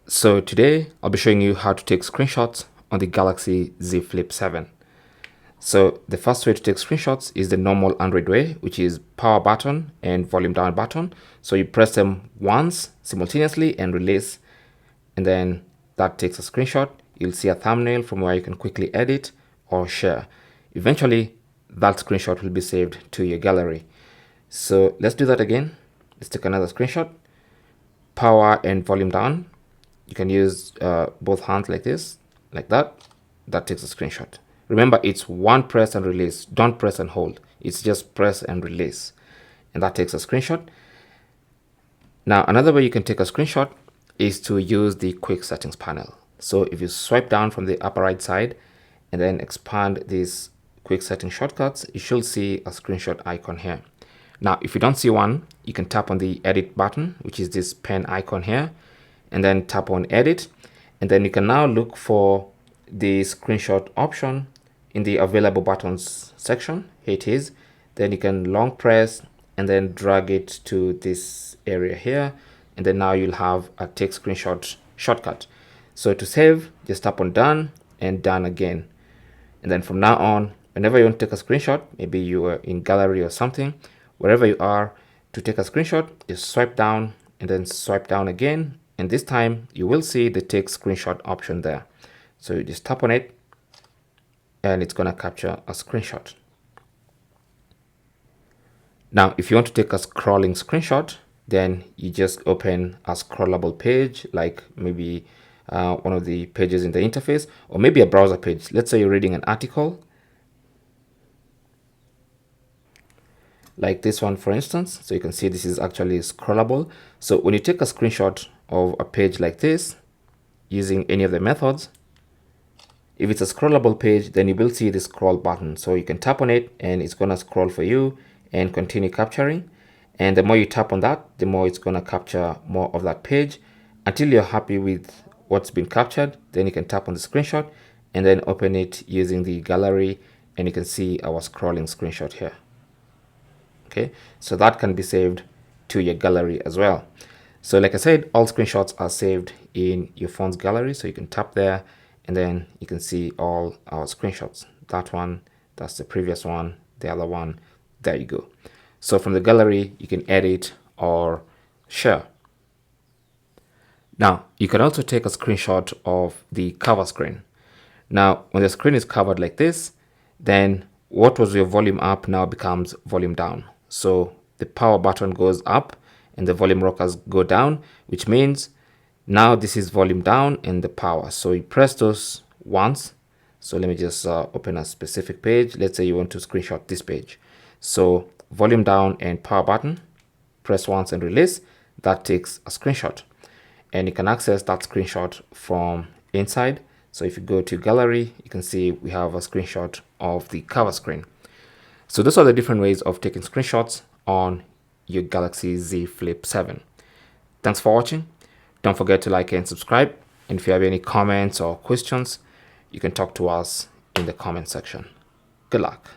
So today I'll be showing you how to take screenshots on the Galaxy Z Flip 7. So the first way to take screenshots is the normal Android way, which is power button and volume down button. So you press them once simultaneously and release, and then that takes a screenshot. You'll see a thumbnail from where you can quickly edit or share. Eventually, that screenshot will be saved to your gallery. So let's do that again. Let's take another screenshot. Power and volume down. You can use both hands like this, like that. That takes a screenshot. Remember, it's one press and release. Don't press and hold. It's just press and release. And that takes a screenshot. Now, another way you can take a screenshot is to use the quick settings panel. So if you swipe down from the upper right side and then expand these quick setting shortcuts, you should see a screenshot icon here. Now, if you don't see one, you can tap on the edit button, which is this pen icon here, and then tap on edit. And then you can now look for the screenshot option in the available buttons section. Here it is. Then you can long press and then drag it to this area here. And then now you'll have a take screenshot shortcut. So to save, just tap on done and done again. And then from now on, whenever you want to take a screenshot, maybe you are in gallery or something, wherever you are, to take a screenshot, just swipe down and then swipe down again. And this time you will see the take screenshot option there. So you just tap on it and it's going to capture a screenshot. Now, if you want to take a scrolling screenshot, then you just open a scrollable page, like maybe one of the pages in the interface, or maybe a browser page. Let's say you're reading an article like this one, for instance. So you can see this is actually scrollable. So when you take a screenshot of a page like this using any of the methods, if it's a scrollable page, then you will see the scroll button. So you can tap on it and it's going to scroll for you and continue capturing. And the more you tap on that, the more it's going to capture more of that page until you're happy with what's been captured. Then you can tap on the screenshot and then open it using the gallery, and you can see our scrolling screenshot here. Okay, so that can be saved to your gallery as well. So like I said, all screenshots are saved in your phone's gallery. So you can tap there and then you can see all our screenshots. That one, that's the previous one, the other one, there you go. So from the gallery, you can edit or share. Now, you can also take a screenshot of the cover screen. Now, when the screen is covered like this, then what was your volume up now becomes volume down. So the power button goes up and the volume rockers go down, which means now this is volume down and the power. So you press those once. So let me just open a specific page. Let's say you want to screenshot this page. So volume down and power button, press once and release. That takes a screenshot. And you can access that screenshot from inside. So if you go to gallery, you can see we have a screenshot of the cover screen. So those are the different ways of taking screenshots on your Galaxy Z Flip 7. Thanks for watching. Don't forget to like and subscribe. And if you have any comments or questions, you can talk to us in the comment section. Good luck.